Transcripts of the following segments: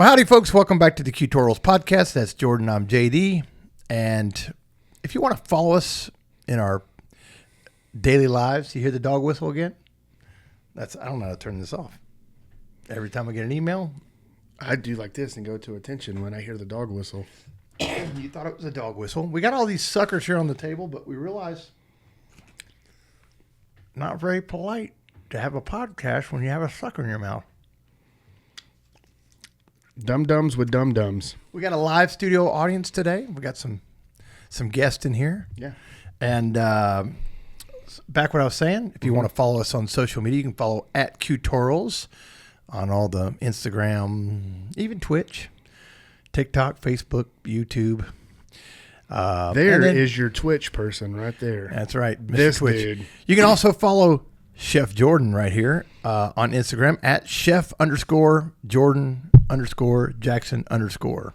Well, howdy, folks. Welcome back to the Tutorials Podcast. That's Jordan. I'm JD. And if you want to follow us in our daily lives, you hear the dog whistle again? I don't know how to turn this off. Every time I get an email, I do like this and go to attention when I hear the dog whistle. You thought it was a dog whistle. We got all these suckers here on the table, but we realize not very polite to have a podcast when you have a sucker in your mouth. Dum-dums with dum-dums. We got a live studio audience today. We got some guests in here. Yeah. And back what I was saying, if you want to follow us on social media, you can follow at Tutorials on all the Instagram, even Twitch, TikTok, Facebook, YouTube. There is your Twitch person right there. That's right. Mr. This Twitch. dude. You can also follow Chef Jordan right here on Instagram at chef_Jordan_Jackson_.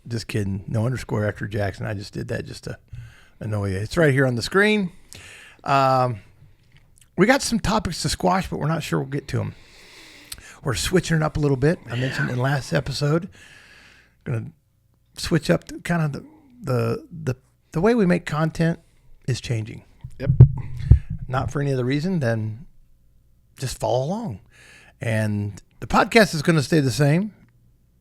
Just kidding. No underscore after Jackson. I just did that just to annoy you. It's right here on the screen. We got some topics to squash, but we're not sure we'll get to them. We're switching it up a little bit. I mentioned in last episode. Going to switch up to kind of the way we make content is changing. Yep. Not for any other reason than just follow along. And the podcast is going to stay the same.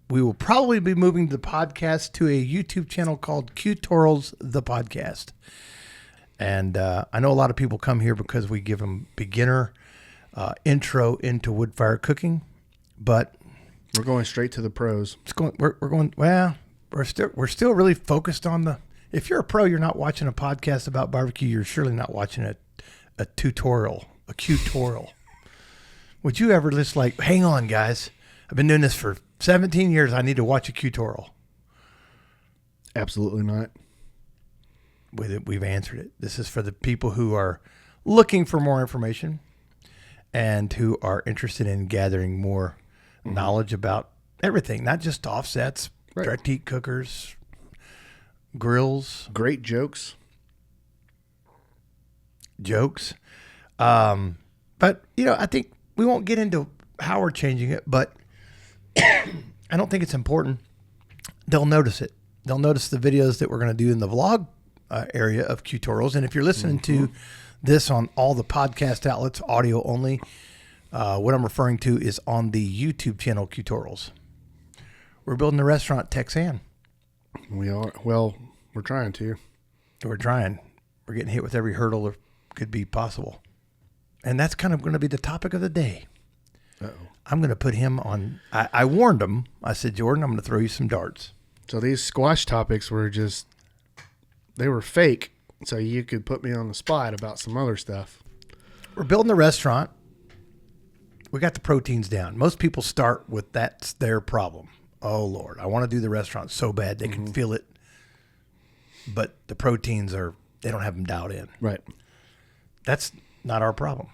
We will probably be moving the podcast to a YouTube channel called Tutorials the Podcast. And I know a lot of people come here because we give them beginner intro into wood fire cooking, but we're going straight to the pros. We're still really focused on the. If you're a pro, you're not watching a podcast about barbecue. You're surely not watching a tutorial. Would you ever just like, hang on, guys? I've been doing this for 17 years. I need to watch a tutorial. Absolutely not. We've answered it. This is for the people who are looking for more information and who are interested in gathering more knowledge about everything, not just offsets, direct heat cookers, grills, great jokes. But I think we won't get into how we're changing it, but I don't think it's important. They'll notice it. They'll notice the videos that we're going to do in the vlog area of Tutorials. And if you're listening to this on all the podcast outlets, audio only, what I'm referring to is on the YouTube channel Tutorials. We're building a restaurant, Texan. We are. Well, we're trying to. We're trying. We're getting hit with every hurdle that could be possible. And that's kind of going to be the topic of the day. Uh-oh. I'm going to put him on. I warned him. I said, Jordan, I'm going to throw you some darts. So these squash topics were they were fake. So you could put me on the spot about some other stuff. We're building a restaurant. We got the proteins down. Most people start with that's their problem. Oh, Lord, I want to do the restaurant so bad they can feel it. But the proteins they don't have them dialed in. Right. That's not our problem.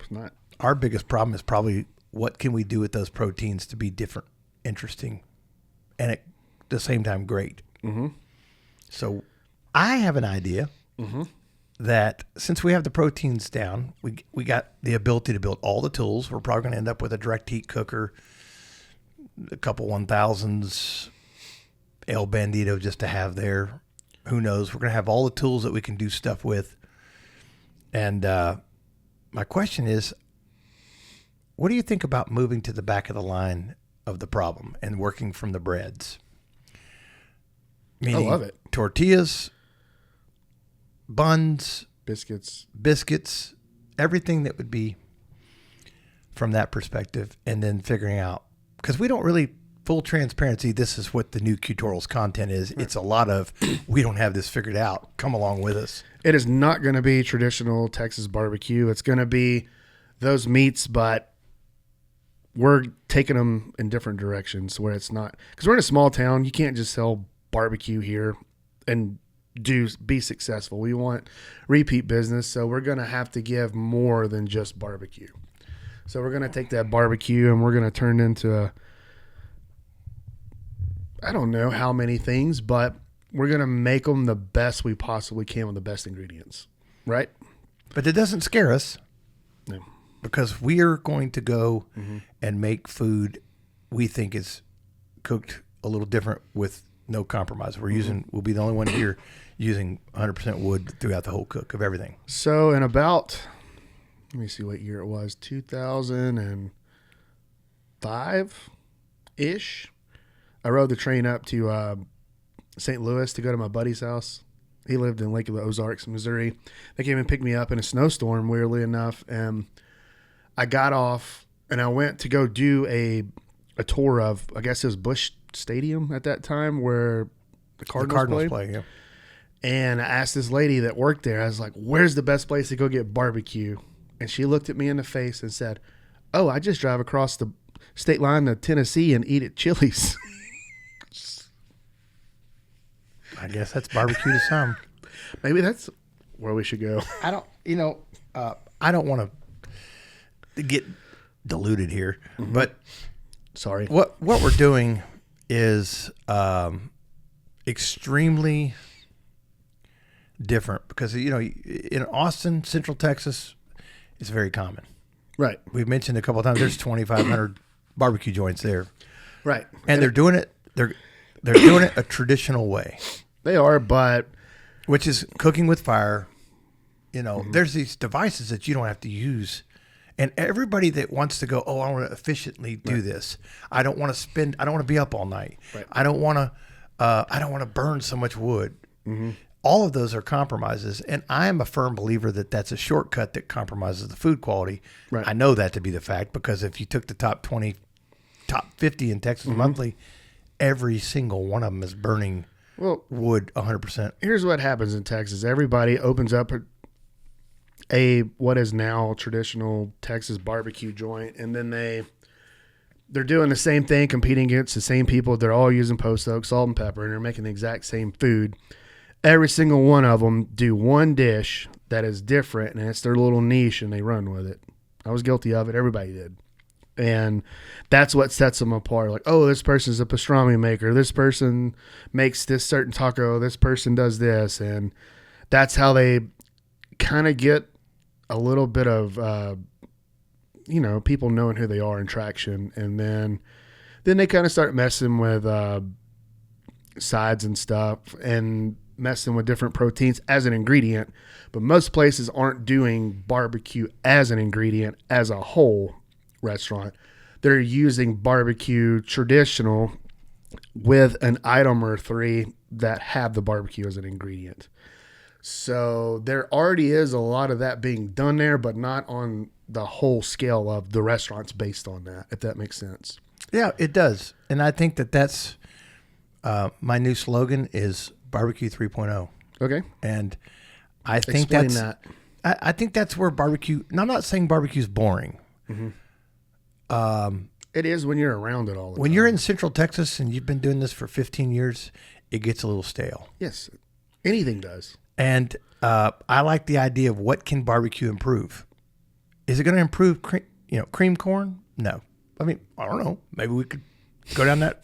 It's not. Our biggest problem is probably what can we do with those proteins to be different, interesting, and at the same time great. Mm-hmm. So I have an idea that since we have the proteins down, we got the ability to build all the tools. We're probably going to end up with a direct heat cooker, a couple 1000s, El Bandito just to have there. Who knows? We're going to have all the tools that we can do stuff with. And my question is, what do you think about moving to the back of the line of the problem and working from the breads? Meaning I love it. Tortillas, buns, biscuits, everything that would be from that perspective, and then figuring out, because we don't really, full transparency, this is what the new Tutorials content is. Right. It's a lot of, we don't have this figured out. Come along with us. It is not going to be traditional Texas barbecue. It's going to be those meats, but we're taking them in different directions where it's not, because we're in a small town. You can't just sell barbecue here and be successful. We want repeat business, so we're going to have to give more than just barbecue. So we're going to take that barbecue and we're going to turn into I don't know how many things, but we're going to make them the best we possibly can with the best ingredients, right? But it doesn't scare us. No. Because we are going to go and make food we think is cooked a little different with no compromise. We'll be the only one here using 100% wood throughout the whole cook of everything. So in about, let me see what year it was, 2005-ish, I rode the train up to St. Louis to go to my buddy's house. He lived in Lake of the Ozarks, Missouri. They came and picked me up in a snowstorm, weirdly enough, and I got off and I went to go do a tour of, I guess it was Busch Stadium at that time where the Cardinals play. Yeah. And I asked this lady that worked there, I was like, where's the best place to go get barbecue? And she looked at me in the face and said, oh, I just drive across the state line to Tennessee and eat at Chili's. I guess that's barbecue to some. Maybe that's where we should go. I don't want to get diluted here, but sorry. What we're doing is extremely different because, in Austin, Central Texas, it's very common. Right. We've mentioned a couple of times there's 2,500 barbecue joints there. Right. And they're doing it a traditional way. They are, but which is cooking with fire. There's these devices that you don't have to use. And everybody that wants to go, I want to efficiently do this. I don't want to be up all night. Right. I don't want to burn so much wood. Mm-hmm. All of those are compromises. And I am a firm believer that that's a shortcut that compromises the food quality. Right. I know that to be the fact because if you took the top 50 in Texas Monthly, every single one of them is burning wood 100%. Here's what happens in Texas. Everybody opens up a what is now traditional Texas barbecue joint, and then they're doing the same thing, competing against the same people. They're all using post oak, salt, and pepper, and they're making the exact same food. Every single one of them do one dish that is different, and it's their little niche, and they run with it. I was guilty of it. Everybody did. And that's what sets them apart. Like, oh, this person's a pastrami maker. This person makes this certain taco. This person does this. And that's how they kind of get a little bit of, people knowing who they are and traction. And then they kind of start messing with sides and stuff and messing with different proteins as an ingredient. But most places aren't doing barbecue as an ingredient as a whole restaurant. They're using barbecue traditional with an item or three that have the barbecue as an ingredient. So there already is a lot of that being done there, but not on the whole scale of the restaurants based on that, if that makes sense. Yeah, it does. And I think that's my new slogan is barbecue 3.0. Okay. And I think Explain that. I think that's where barbecue, and I'm not saying barbecue is boring. Mm-hmm. It is when you're around it all the time. When you're in Central Texas and you've been doing this for 15 years, it gets a little stale. Yes, anything does. And I like the idea of what can barbecue improve. Is it going to improve cream corn? No. I mean, I don't know. Maybe we could go down that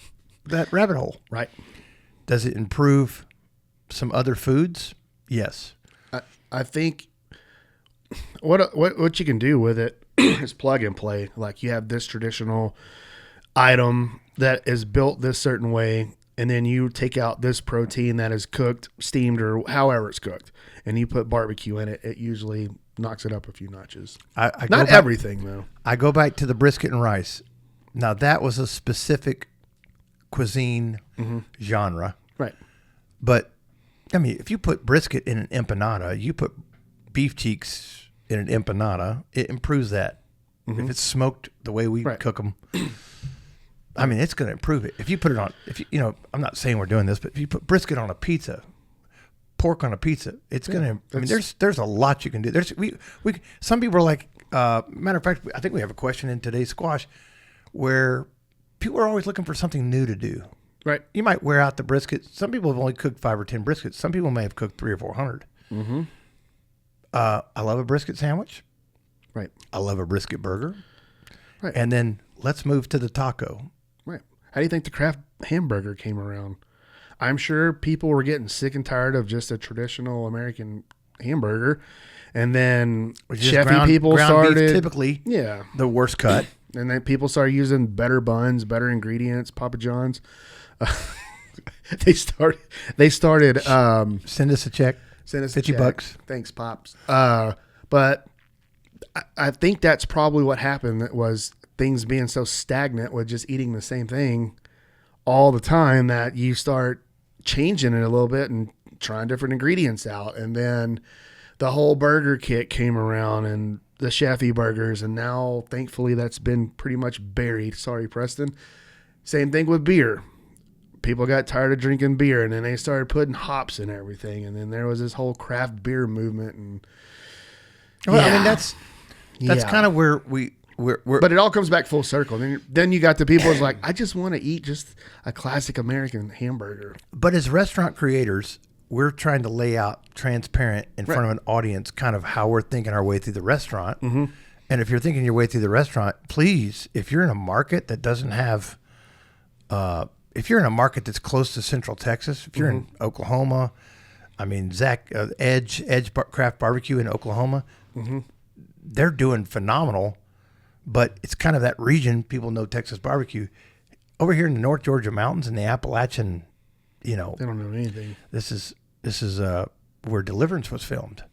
rabbit hole. Right. Does it improve some other foods? Yes. I think what you can do with it is plug and play. Like you have this traditional item that is built this certain way, and then you take out this protein that is cooked, steamed, or however it's cooked, and you put barbecue in it. It usually knocks it up a few notches. Not everything, though. I go back to the brisket and rice. Now, that was a specific cuisine genre. Right. But, I mean, if you put brisket in an empanada, you put beef cheeks in an empanada, it improves that. Mm-hmm. If it's smoked the way we cook them, I mean, it's going to improve it. If you put it on, I'm not saying we're doing this, but if you put brisket on a pizza, pork on a pizza, it's going to, I mean, there's a lot you can do. Some people are like, matter of fact, I think we have a question in today's squash where people are always looking for something new to do. Right. You might wear out the brisket. Some people have only cooked 5 or 10 briskets. Some people may have cooked 300 or 400. Mm-hmm. I love a brisket sandwich. Right. I love a brisket burger. Right. And then let's move to the taco. Right. How do you think the Kraft hamburger came around? I'm sure people were getting sick and tired of just a traditional American hamburger. And then chefy people ground started. Beef, typically, the worst cut. And then people started using better buns, better ingredients, Papa John's. They started Send us a check. send us $50. Thanks, Pops. But I think that's probably what happened. That was things being so stagnant with just eating the same thing all the time that you start changing it a little bit and trying different ingredients out. And then the whole burger kit came around and the chefy burgers. And now, thankfully, that's been pretty much buried. Sorry, Preston. Same thing with beer. People got tired of drinking beer, and then they started putting hops in everything. And then there was this whole craft beer movement. And Well, I mean, that's kind of where we're but it all comes back full circle. Then you got the people who's like, I just want to eat just a classic American hamburger. But as restaurant creators, we're trying to lay out transparent in front of an audience kind of how we're thinking our way through the restaurant. Mm-hmm. And if you're thinking your way through the restaurant, please, if you're in a market that doesn't have, if you're in a market that's close to Central Texas, if you're in Oklahoma, I mean, Edge Craft Barbecue in Oklahoma, they're doing phenomenal. But it's kind of that region. People know Texas barbecue. Over here in the North Georgia mountains and the Appalachian, they don't know anything. This is where Deliverance was filmed.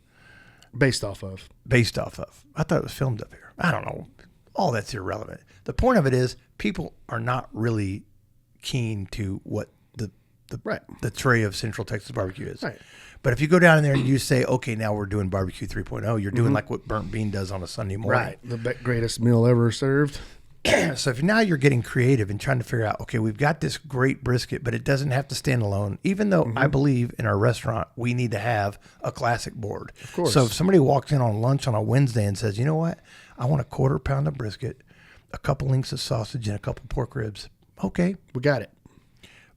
Based off of. I thought it was filmed up here. I don't know. All that's irrelevant. The point of it is people are not really keen to what the tray of Central Texas barbecue is. Right. But if you go down in there and you say, okay, now we're doing barbecue 3.0, you're doing like what Burnt Bean does on a Sunday morning. Right. The greatest meal ever served. So if now you're getting creative and trying to figure out, okay, we've got this great brisket, but it doesn't have to stand alone. Even though I believe in our restaurant, we need to have a classic board. Of course. So if somebody walks in on lunch on a Wednesday and says, you know what, I want a 1/4 pound of brisket, a couple links of sausage, and a couple pork ribs. Okay. We got it.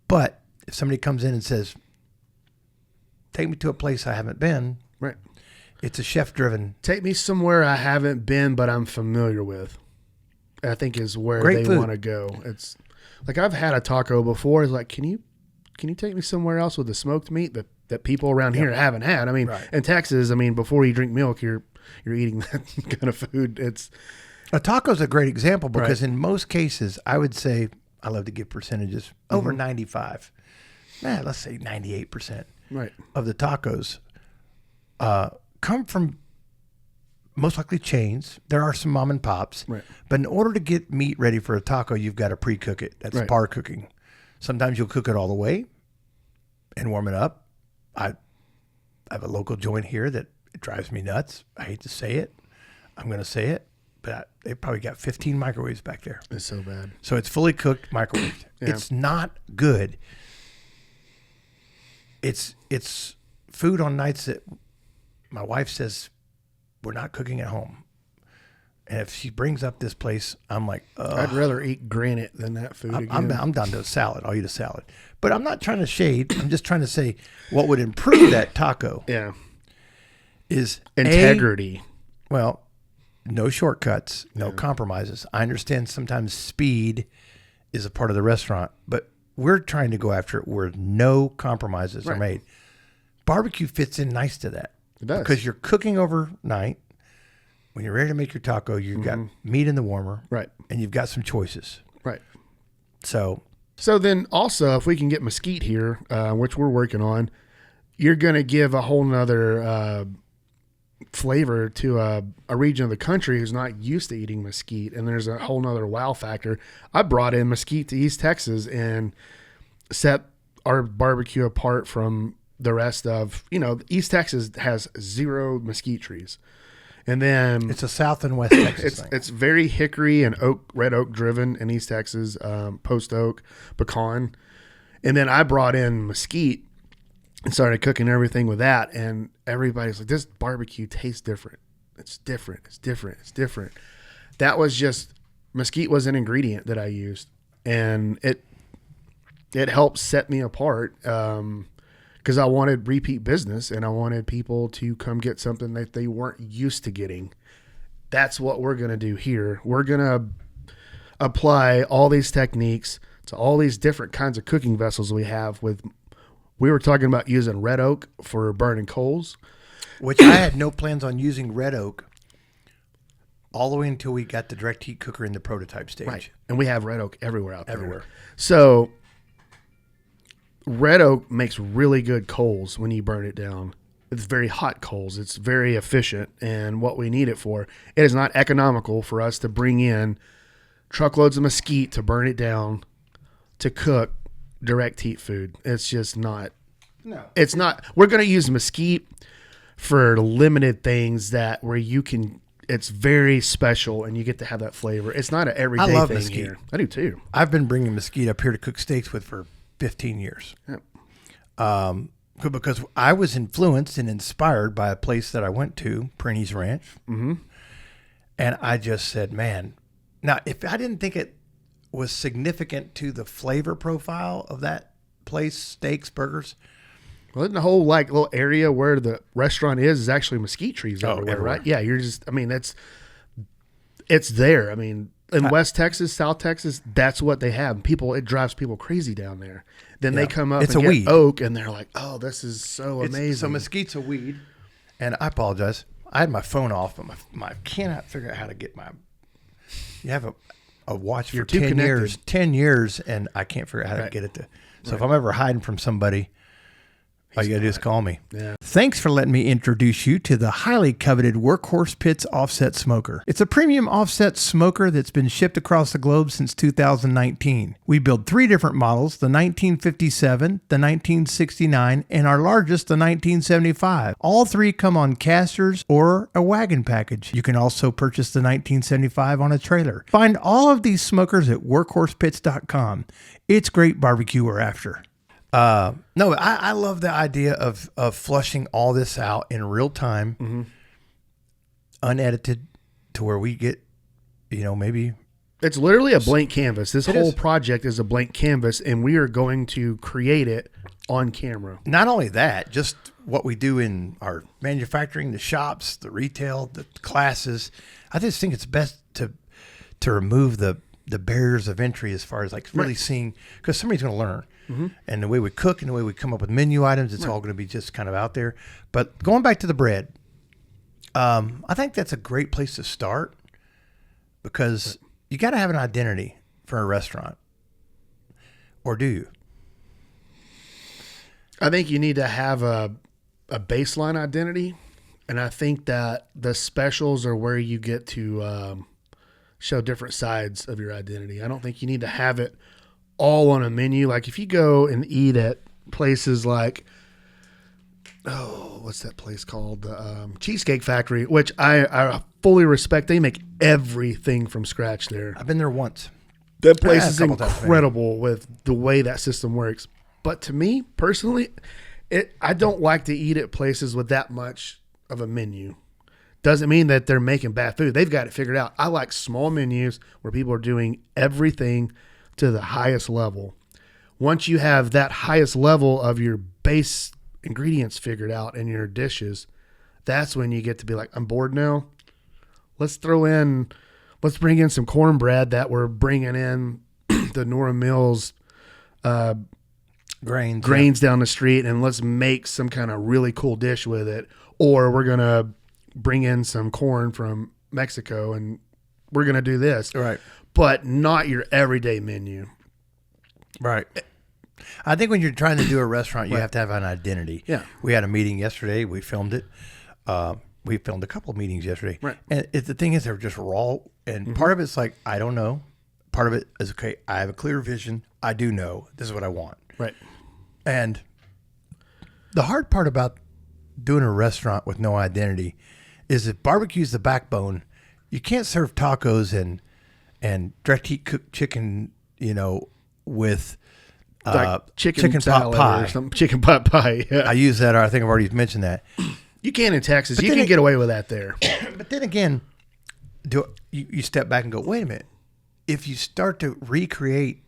But if somebody comes in and says, take me to a place I haven't been. Right. It's a chef-driven. Take me somewhere I haven't been, but I'm familiar with. I think is where Great they want to go. It's like I've had a taco before. It's like, can you take me somewhere else with the smoked meat that people around here haven't had? I mean, in Texas, before you drink milk, you're eating that kind of food. It's a taco's a great example because in most cases, I would say I love to give percentages over 95. Let's say 98%. Right. Of the tacos come from most likely chains. There are some mom and pops. Right. But in order to get meat ready for a taco, you've got to pre-cook it. That's par cooking. Sometimes you'll cook it all the way and warm it up. I have a local joint here that it drives me nuts. I hate to say it. I'm going to say it. But they probably got 15 microwaves back there. It's so bad. So it's fully cooked, microwaved. It's not good. It's food on nights that my wife says we're not cooking at home. And if she brings up this place, I'm like, I'd rather eat granite than that food again. I'm down to a salad. I'll eat a salad. But I'm not trying to shade. I'm just trying to say what would improve that taco is integrity. No shortcuts, no compromises. I understand sometimes speed is a part of the restaurant, but we're trying to go after it where no compromises are made. Barbecue fits in nice to that. It does. Because you're cooking overnight. When you're ready to make your taco, you've got meat in the warmer. Right. And you've got some choices. Right. So then also, if we can get mesquite here, which we're working on, you're going to give a whole nother flavor to a region of the country who's not used to eating mesquite, and there's a whole nother wow factor. I brought in mesquite to East Texas and set our barbecue apart from the rest of, East Texas has 0 mesquite trees. And then it's a South and West Texas thing. It's very hickory and red oak driven in East Texas, post oak, pecan. And then I brought in mesquite and started cooking everything with that. And everybody's like, this barbecue tastes different. It's different. It's different. It's different. That was just, mesquite was an ingredient that I used. And it helped set me apart because I wanted repeat business and I wanted people to come get something that they weren't used to getting. That's what we're going to do here. We're going to apply all these techniques to all these different kinds of cooking vessels we have with. We were talking about using red oak for burning coals. Which I had no plans on using red oak all the way until we got the direct heat cooker in the prototype stage. Right. And we have red oak everywhere out there. Everywhere. So red oak makes really good coals when you burn it down. It's very hot coals. It's very efficient. And what we need it for, it is not economical for us to bring in truckloads of mesquite to burn it down to cook direct heat food. It's just not. No. It's not. We're going to use mesquite for limited things that where you can. It's very special, and you get to have that flavor. It's not an everyday I love thing mesquite. here. I do too. I've been bringing mesquite up here to cook steaks with for 15 years. Yep. Because I was influenced and inspired by a place that I went to, Prenny's Ranch. Mm-hmm. And I just said, man, now if I didn't think it was significant to the flavor profile of that place, steaks, burgers. Well, in the whole like little area where the restaurant is actually mesquite trees everywhere, everywhere. right? Yeah, you're just. I mean, it's there. I mean, in West Texas, South Texas, that's what they have. People, it drives people crazy down there. Then they come up It's and a get weed. oak, and they're like, "Oh, this is so amazing." So mesquite's a weed. And I apologize. I had my phone off, but my cannot figure out how to get my. You have a watch for 10 connected. years, 10 years, and I can't figure out how to get it to. So if I'm ever hiding from somebody, all you got to do is call me. Yeah. Thanks for letting me introduce you to the highly coveted Workhorse Pits Offset Smoker. It's a premium offset smoker that's been shipped across the globe since 2019. We build 3 different models, the 1957, the 1969, and our largest, the 1975. All 3 come on casters or a wagon package. You can also purchase the 1975 on a trailer. Find all of these smokers at workhorsepits.com. It's great barbecue we're after. No, I love the idea of flushing all this out in real time, unedited, to where we get, maybe. It's literally a blank canvas. This whole is. project is a blank canvas, and we are going to create it on camera. Not only that, just what we do in our manufacturing, the shops, the retail, the classes. I just think it's best to remove the barriers of entry as far as like really seeing, because somebody's going to learn. And the way we cook and the way we come up with menu items, it's all going to be just kind of out there. But going back to the bread, I think that's a great place to start, because you got to have an identity for a restaurant. Or do you? I think you need to have a baseline identity, and I think that the specials are where you get to show different sides of your identity. I don't think you need to have it all on a menu. Like if you go and eat at places like, what's that place called? Cheesecake Factory, which I fully respect. They make everything from scratch there. I've been there once. That place a is couple times, incredible with the way that system works. But to me personally, I don't like to eat at places with that much of a menu. Doesn't mean that they're making bad food. They've got it figured out. I like small menus where people are doing everything to the highest level. Once you have that highest level of your base ingredients figured out in your dishes, that's when you get to be like, I'm bored now. Let's bring in some cornbread that we're bringing in the Nora Mills grains down the street, and let's make some kind of really cool dish with it. Or we're going to bring in some corn from Mexico and we're going to do this. Right. But not your everyday menu. Right. I think when you're trying to do a restaurant, you have to have an identity. Yeah. We had a meeting yesterday. We filmed it. We filmed a couple of meetings yesterday. Right. And the thing is, they're just raw. And part of it's like, I don't know. Part of it is, okay, I have a clear vision. I do know. This is what I want. Right. And The hard part about doing a restaurant with no identity is if barbecue's the backbone, you can't serve tacos and direct heat cooked chicken, with like chicken pot salad pie. or something. Chicken pot pie. Yeah. I use that, or I think I've already mentioned that. You can in Texas. But You then can get away with that there. But then again, you step back and go, wait a minute. If you start to recreate,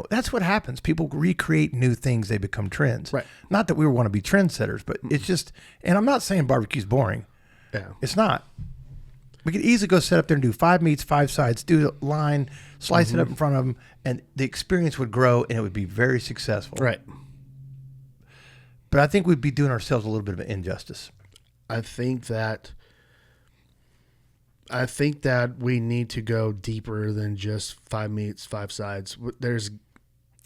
that's what happens. People recreate new things. They become trends. Right. Not that we want to be trendsetters, but it's just, and I'm not saying barbecue's boring. Yeah. It's not. We could easily go set up there and do 5 meats, 5 sides, do a line, slice it up in front of them, and the experience would grow and it would be very successful. Right. But I think we'd be doing ourselves a little bit of an injustice. I think that I think that we need to go deeper than just 5 meats, 5 sides. There's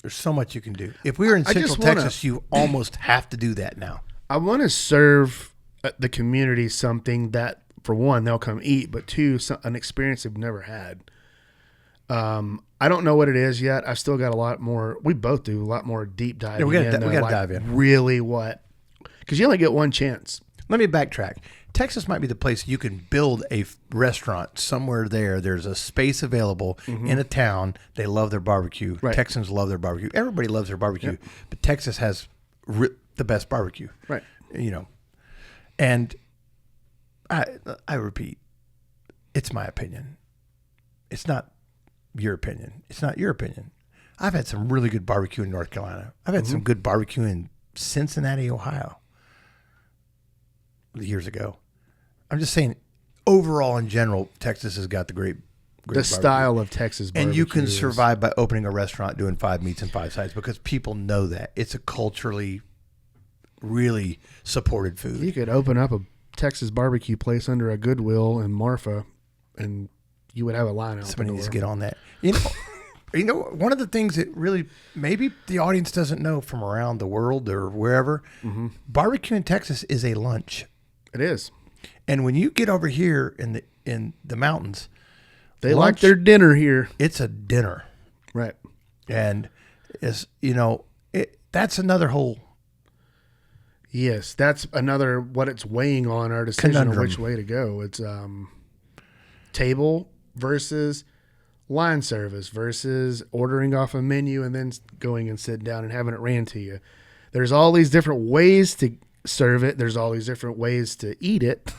so much you can do. If we were in Central Texas, you almost have to do that now. I want to serve the community something that, for one, they'll come eat, but two, an experience they've never had. I don't know what it is yet. I've still got a lot more. We both do a lot more deep diving. Yeah, we got to dive in. Really, what? Because you only get one chance. Let me backtrack. Texas might be the place you can build a restaurant somewhere there. There's a space available in a town. They love their barbecue. Right. Texans love their barbecue. Everybody loves their barbecue, Yep. but Texas has the best barbecue. Right. You know, and I repeat, it's my opinion. It's not your opinion. It's not your opinion. I've had some really good barbecue in North Carolina. I've had some good barbecue in Cincinnati, Ohio, years ago. I'm just saying, overall, in general, Texas has got the great The style of Texas barbecue. and you can survive by opening a restaurant doing 5 meats and 5 sides because people know that. It's a culturally really supported food. You could open up a Texas barbecue place under a Goodwill in Marfa, and you would have a line out Somebody the needs to door. get on that. You know, one of the things that really maybe the audience doesn't know from around the world or wherever, barbecue in Texas is a lunch. It is. And when you get over here in the mountains, They lunch, like their dinner here. it's a dinner. Right. And that's another whole Yes, that's another what it's weighing on our decision conundrum. of which way to go. It's table versus line service versus ordering off a menu and then going and sitting down and having it ran to you. There's all these different ways to serve it. There's all these different ways to eat it.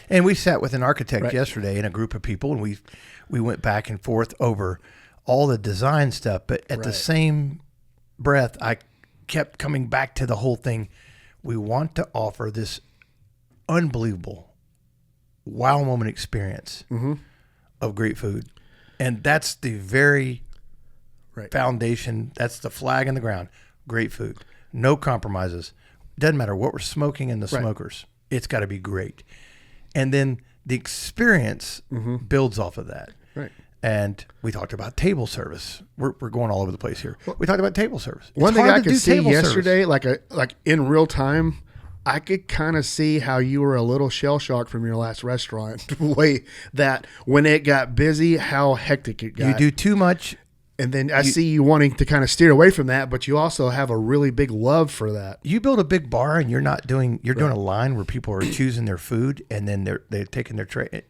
And we sat with an architect Right. yesterday and a group of people, and we went back and forth over all the design stuff. But at the Right. same breath, I kept coming back to the whole thing. We want to offer this unbelievable wow moment experience of great food. And that's the very Right. foundation. That's the flag in the ground. Great food. No compromises. Doesn't matter what we're smoking in the Right. smokers. It's got to be great. And then the experience builds off of that. Right. And we talked about table service. We're going all over the place here. We talked about table service. One It's thing hard I to could do see table service. yesterday, like in real time, I could kind of see how you were a little shell shocked from your last restaurant. The way that when it got busy, how hectic it got. You do too much. And then I see you wanting to kind of steer away from that, but you also have a really big love for that. You build a big bar and you're doing a line where people are choosing their food and then they're taking their tray.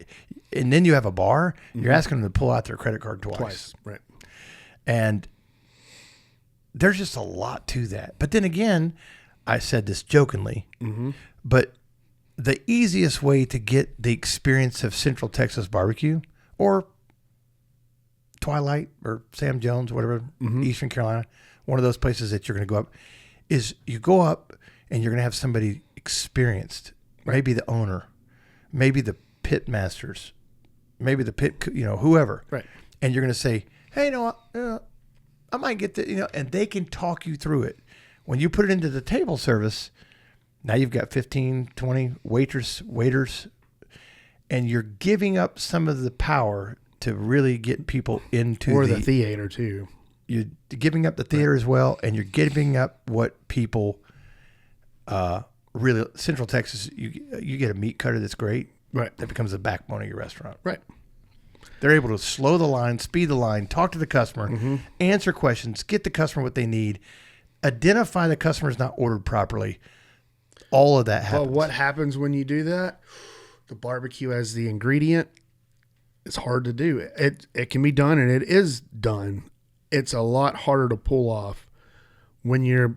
And then you have a bar, you're asking them to pull out their credit card twice. Right. And there's just a lot to that. But then again, I said this jokingly, but the easiest way to get the experience of Central Texas barbecue or Twilight or Sam Jones, whatever, Eastern Carolina, one of those places that you're going to go up, is you go up and you're going to have somebody experienced, maybe the owner, maybe the pit masters, maybe the pit, whoever. Right. And you're going to say, hey, I might get the, and they can talk you through it. When you put it into the table service, now you've got 15, 20 waiters, and you're giving up some of the power to really get people into the theater too. You're giving up the theater as well, and you're giving up what people really. Central Texas, you get a meat cutter that's great. Right. That becomes the backbone of your restaurant. Right. They're able to slow the line, speed the line, talk to the customer, answer questions, get the customer what they need, identify the customer's not ordered properly. All of that happens. Well, what happens when you do that? The barbecue as the ingredient. It's hard to do. It can be done, and it is done. It's a lot harder to pull off when you're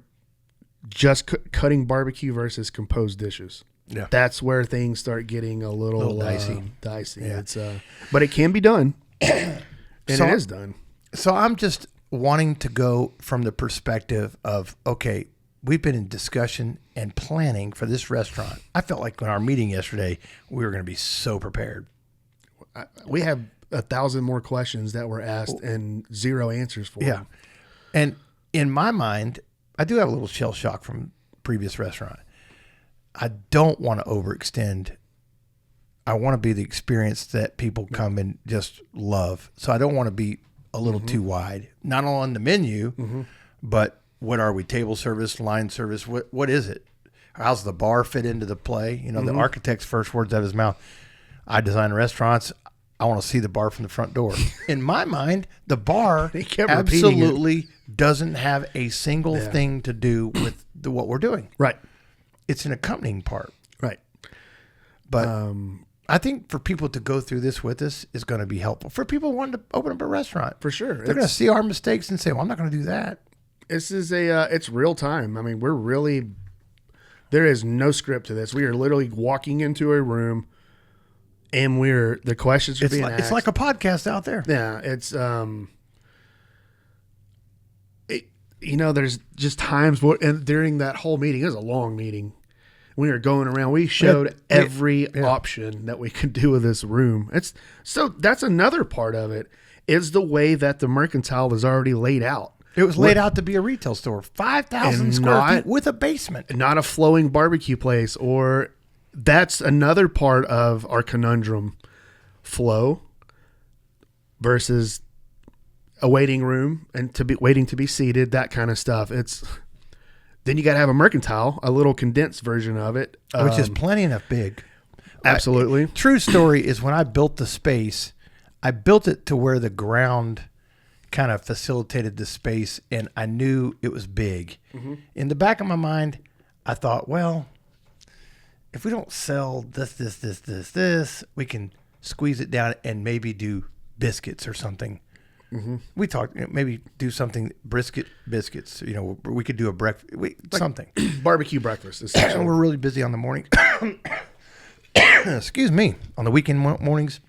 just cutting barbecue versus composed dishes. Yeah. That's where things start getting a little dicey. Dicey. Yeah. It's but it can be done, and So- it is done. So I'm just wanting to go from the perspective of, okay, we've been in discussion and planning for this restaurant. I felt like in our meeting yesterday, we were going to be so prepared. We have 1,000 more questions that were asked and 0 answers for. Yeah. them. And in my mind, I do have a little shell shock from previous restaurant. I don't want to overextend I want to be the experience that people come and just love. So I don't want to be a little too wide, not only on the menu, but what are we? Table service, line service? What is it? How's the bar fit into the play? You know, the architect's first words out of his mouth. I design restaurants. I want to see the bar from the front door. In my mind, the bar absolutely doesn't have a single thing to do with what we're doing. Right. It's an accompanying part. Right. But I think for people to go through this with us is going to be helpful. For people wanting to open up a restaurant. For sure. They're going to see our mistakes and say, well, I'm not going to do that. This is it's real time. I mean, there is no script to this. We are literally walking into a room and the questions are being asked. It's like a podcast out there. Yeah. It's, there's just times and during that whole meeting, it was a long meeting. We were going around. We showed every option that we could do with this room. So that's another part of it is the way that the Mercantile is already laid out. It was laid out to be a retail store, 5,000 square feet with a basement. Not a flowing barbecue place. Or that's another part of our conundrum, flow versus a waiting room and waiting to be seated, that kind of stuff. Then you got to have a Mercantile, a little condensed version of it. Which is plenty enough big. Absolutely. True story is when I built the space, I built it to where the ground kind of facilitated the space, and I knew it was big. In the back of my mind, I thought, well, if we don't sell this, we can squeeze it down and maybe do biscuits or something. We talked, maybe do something, brisket biscuits. You know, we could do a breakfast, something. Barbecue breakfast. We're really busy on the morning. Excuse me, on the weekend mornings.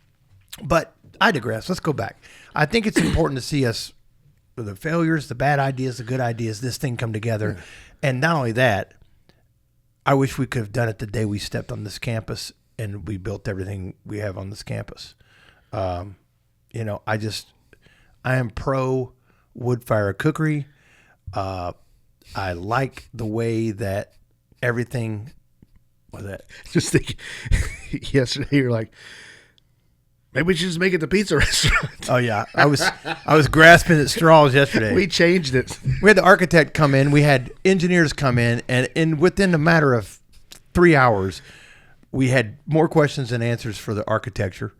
But I digress. Let's go back. I think it's important to see us, the failures, the bad ideas, the good ideas, this thing come together. Yeah. And not only that, I wish we could have done it the day we stepped on this campus and we built everything we have on this campus. I am pro wood fire cookery. I like the way that everything was that. Just think, yesterday you're like, maybe we should just make it the pizza restaurant. Oh yeah, I was grasping at straws yesterday. We changed it. We had the architect come in. We had engineers come in, and within a matter of 3 hours, we had more questions than answers for the architecture,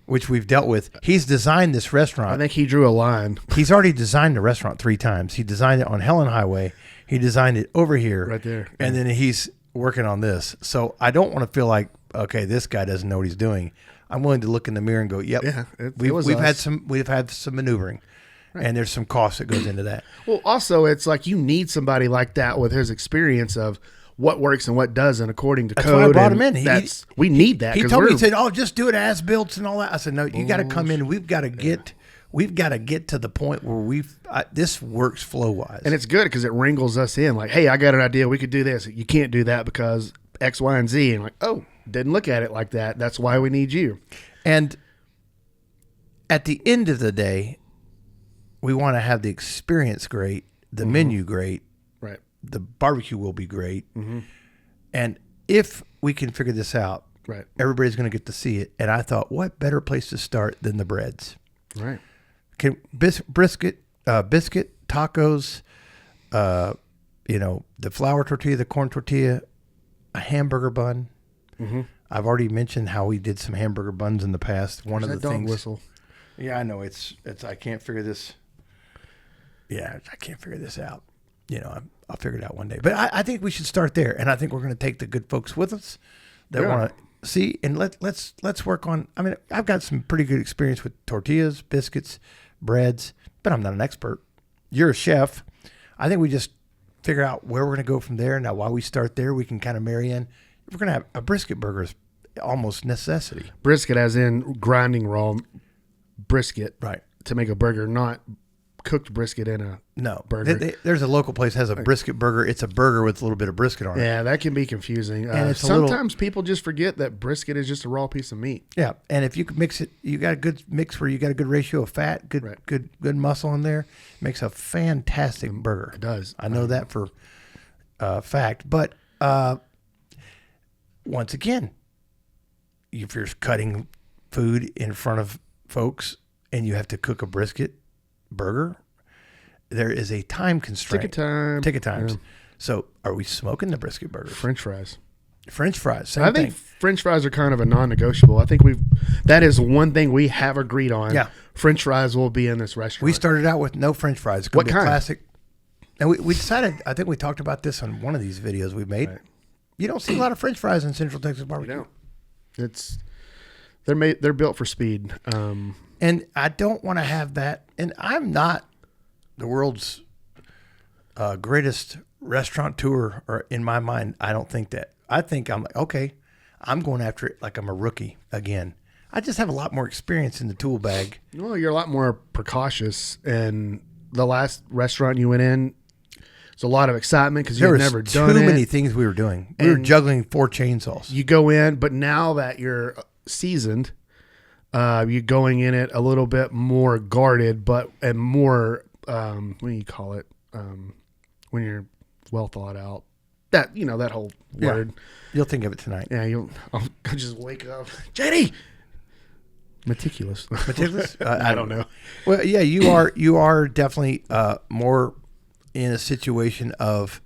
which we've dealt with. He's designed this restaurant. I think he drew a line. He's already designed the restaurant 3 times. He designed it on Helen Highway. He designed it over here. Right there. And then he's working on this. So I don't want to feel like, okay, this guy doesn't know what he's doing. I'm willing to look in the mirror and go, yep, yeah, we've had some maneuvering. Right. And there's some cost that goes into that. Well, also, it's like you need somebody like that with his experience of what works and what doesn't according to code. That's why I brought him in. We need that. He told me, he said, "Oh, just do it as built and all that." I said, "No, you got to come in. We've got to get to the point where this works flow wise." And it's good because it wrangles us in. Like, hey, I got an idea. We could do this. You can't do that because X, Y, and Z. And like, oh, didn't look at it like that. That's why we need you. And at the end of the day, we want to have the experience great, the menu great. Right. The barbecue will be great. And if we can figure this out, right, everybody's going to get to see it. And I thought, what better place to start than the breads? Right. Biscuit, tacos, the flour tortilla, the corn tortilla, a hamburger bun. I've already mentioned how we did some hamburger buns in the past. One of the things. Whistle. Yeah, I know. It's. I can't figure this. Yeah, I can't figure this out. I'll figure it out one day. But I think we should start there, and I think we're going to take the good folks with us that want to see, and let's work on. I mean, I've got some pretty good experience with tortillas, biscuits, breads, but I'm not an expert. You're a chef. I think we just figure out where we're going to go from there. Now, while we start there, we can kind of marry in. We're going to have a brisket burger is almost necessity. Brisket, as in grinding raw brisket, right, to make a burger, not cooked brisket in a burger. There's a local place that has a brisket burger. It's a burger with a little bit of brisket on it. Yeah, that can be confusing. And sometimes people just forget that brisket is just a raw piece of meat. Yeah, and if you can mix it, you got a good mix where you got a good ratio of fat, good muscle in there. Makes a fantastic burger. It does. I know that for fact. But once again, if you're cutting food in front of folks and you have to cook a brisket burger, there is a time constraint. Ticket times. Yeah. So are we smoking the brisket burgers? French fries. French fries. Same I thing. think French fries are kind of a non-negotiable. I think that is one thing we have agreed on. Yeah. French fries will be in this restaurant. We started out with no French fries. What kind? Classic. And we decided, I think we talked about this on one of these videos we made. Right. You don't see a lot of French fries in Central Texas barbecue. You don't. They're built for speed. And I don't want to have that. And I'm not the world's greatest restaurateur, or in my mind, I don't think that. I think I'm like, okay, I'm going after it like I'm a rookie again. I just have a lot more experience in the tool bag. Well, you're a lot more precautious. And the last restaurant you went in, there's a lot of excitement because you've never done it. Too many things we were doing. We were juggling 4 chainsaws. You go in, but now that you're seasoned, you're going in it a little bit more guarded, and more, what do you call it? When you're well thought out. That whole word. Yeah. You'll think of it tonight. Yeah, I'll just wake up. JD! Meticulous. Meticulous? I don't know. Well, yeah, you are definitely more in a situation of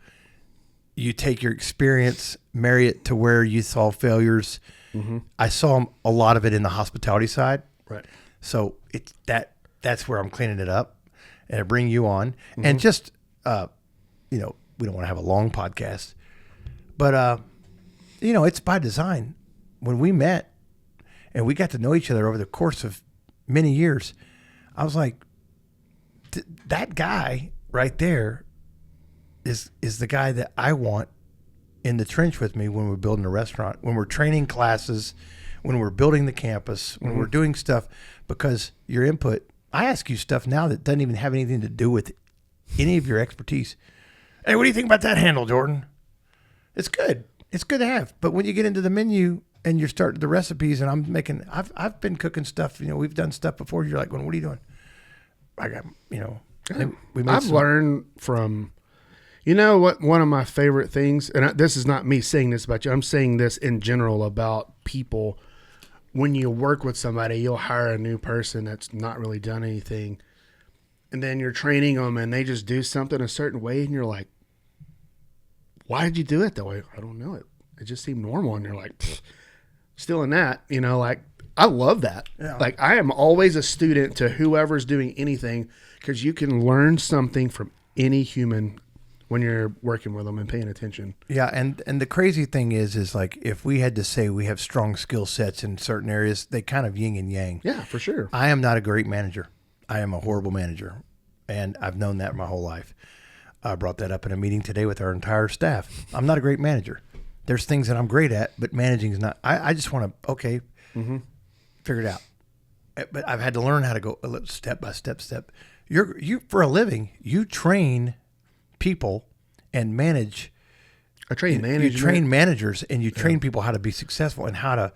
you take your experience, marry it to where you saw failures. Mm-hmm. I saw a lot of it in the hospitality side. Right. So that's where I'm cleaning it up, and I bring you on. Mm-hmm. And just, we don't want to have a long podcast, but, it's by design. When we met and we got to know each other over the course of many years, I was like, that guy right there is the guy that I want in the trench with me when we're building a restaurant, when we're training classes, when we're building the campus, when we're doing stuff, because your input, I ask you stuff now that doesn't even have anything to do with any of your expertise. Hey, what do you think about that handle, Jordan? It's good. It's good to have. But when you get into the menu and you're starting the recipes, and I've been cooking stuff, we've done stuff before. You're like, what are you doing? I got, I've learned from, what one of my favorite things, and this is not me saying this about you, I'm saying this in general about people. When you work with somebody, you'll hire a new person that's not really done anything, and then you're training them and they just do something a certain way, and you're like, why did you do it that way? I don't know. It just seemed normal. And you're like, still in that, I love that. Yeah. Like, I am always a student to whoever's doing anything, because you can learn something from any human when you're working with them and paying attention. Yeah. And the crazy thing is like, if we had to say we have strong skill sets in certain areas, they kind of yin and yang. Yeah, for sure. I am not a great manager. I am a horrible manager. And I've known that my whole life. I brought that up in a meeting today with our entire staff. I'm not a great manager. There's things that I'm great at, but managing is not. I just want to, figure it out. But I've had to learn how to go step by step. You for a living, you train people and manage. I train managers. You train managers, and you train people how to be successful and how to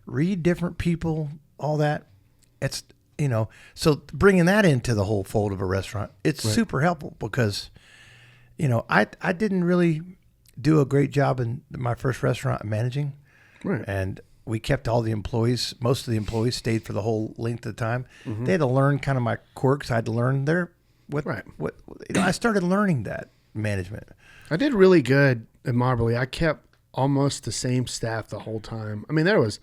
read different people, all that. It's, so bringing that into the whole fold of a restaurant, it's super helpful, because I didn't really do a great job in my first restaurant managing. Right. And we kept all the employees. Most of the employees stayed for the whole length of the time. Mm-hmm. They had to learn kind of my quirks. I had to learn I started learning that management. I did really good at Marbley. I kept almost the same staff the whole time. I mean, there was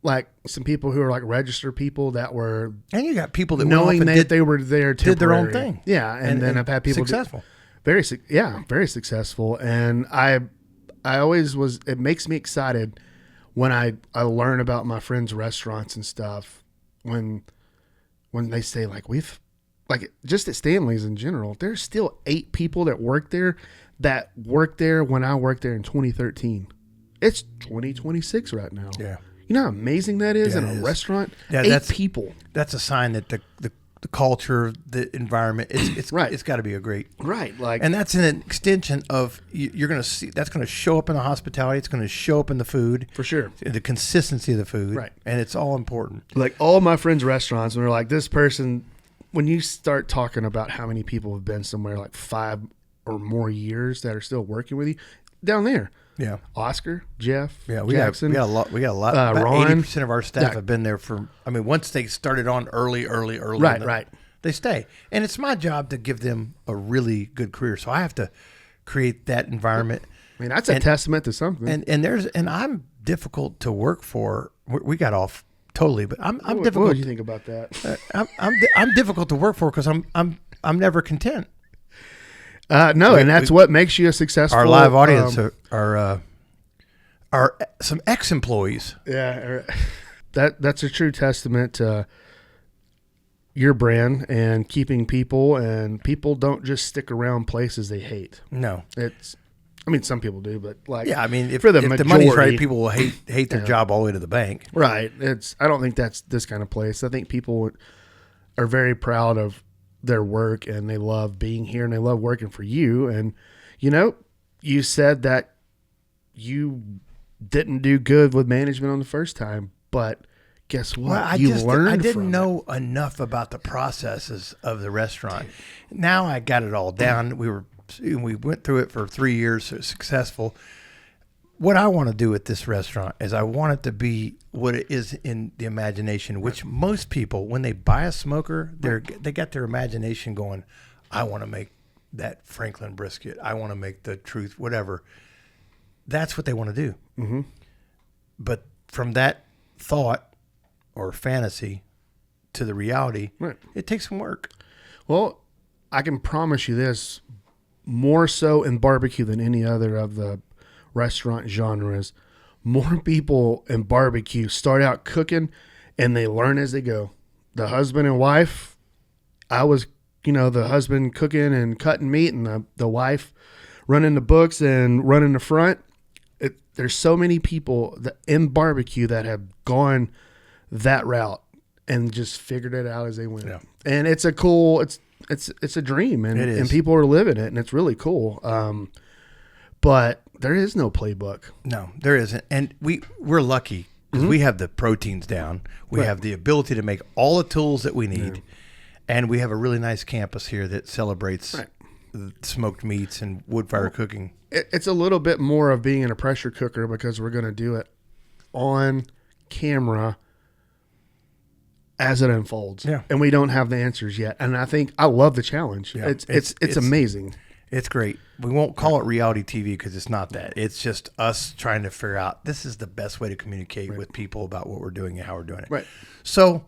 like some people who are like registered people that were, and you got people that knowing that they were there temporary. Did their own thing. Yeah. And then I've had people successful. Very successful. And I always was, it makes me excited when I learn about my friends' restaurants and stuff, when they say like, just at Stanley's in general, there's still 8 people that work there when I worked there in 2013. It's 2026 right now. Yeah. You know how amazing that is in a restaurant? Yeah, 8 people. That's a sign that the culture, the environment, it's right. It's got to be a great right. Like, and that's an extension of you're going to see. That's going to show up in the hospitality. It's going to show up in the food for sure. The consistency of the food, right? And it's all important. Like all my friends' restaurants, and they're like, this person. When you start talking about how many people have been somewhere like 5 or more years that are still working with you, down there. Yeah. Oscar, Jeff, Yeah, Jackson. we got a lot. About Ron. 80% of our staff have been there for. I mean, once they started on early. Right. They stay, and it's my job to give them a really good career. So I have to create that environment. I mean, that's a testament to something. And I'm difficult to work for. We got off totally, but I'm difficult. What do you think about that? I'm difficult to work for because I'm never content. No, and that's what makes you a successful. Our live audience are some ex-employees. Yeah, that's a true testament to your brand and keeping people. And people don't just stick around places they hate. No, some people do, but I mean, if for the majority, money's right, people will hate their job all the way to the bank. Right. I don't think that's this kind of place. I think people are very proud of their work and they love being here and they love working for you. And, you said that you didn't do good with management on the first time, but guess what? Well, I didn't know enough about the processes of the restaurant. Now I got it all down. We went through it for 3 years. So it was successful. What I want to do with this restaurant is I want it to be what it is in the imagination, which most people, when they buy a smoker, they got their imagination going, I want to make that Franklin brisket. I want to make the truth, whatever. That's what they want to do. Mm-hmm. But from that thought or fantasy to the reality, It takes some work. Well, I can promise you this, more so in barbecue than any other of the restaurant genres, more people in barbecue start out cooking and they learn as they go. The husband and wife, I was, the husband cooking and cutting meat and the wife running the books and running the front. There's so many people in barbecue that have gone that route and just figured it out as they went. Yeah. And it's a cool, it's a dream and people are living it and it's really cool. But there is no playbook. No, there isn't. And we're lucky because we have the proteins down. We have the ability to make all the tools that we need. Yeah. And we have a really nice campus here that celebrates smoked meats and wood fire cooking. It's a little bit more of being in a pressure cooker because we're going to do it on camera as it unfolds. Yeah. And we don't have the answers yet. And I love the challenge. Yeah. It's amazing. It's great. We won't call it reality TV because it's not that. It's just us trying to figure out this is the best way to communicate with people about what we're doing and how we're doing it. Right. So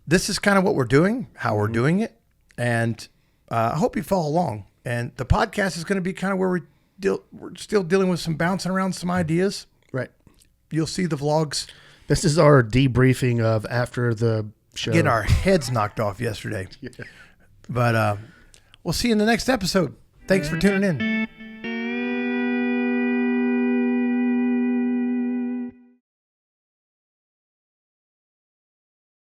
this is kind of what we're doing, how we're doing it. And I hope you follow along. And the podcast is going to be kind of where we're still dealing with some bouncing around some ideas. Right. You'll see the vlogs. This is our debriefing of after the show. Getting our heads knocked off yesterday. Yeah. But we'll see you in the next episode. Thanks for tuning in.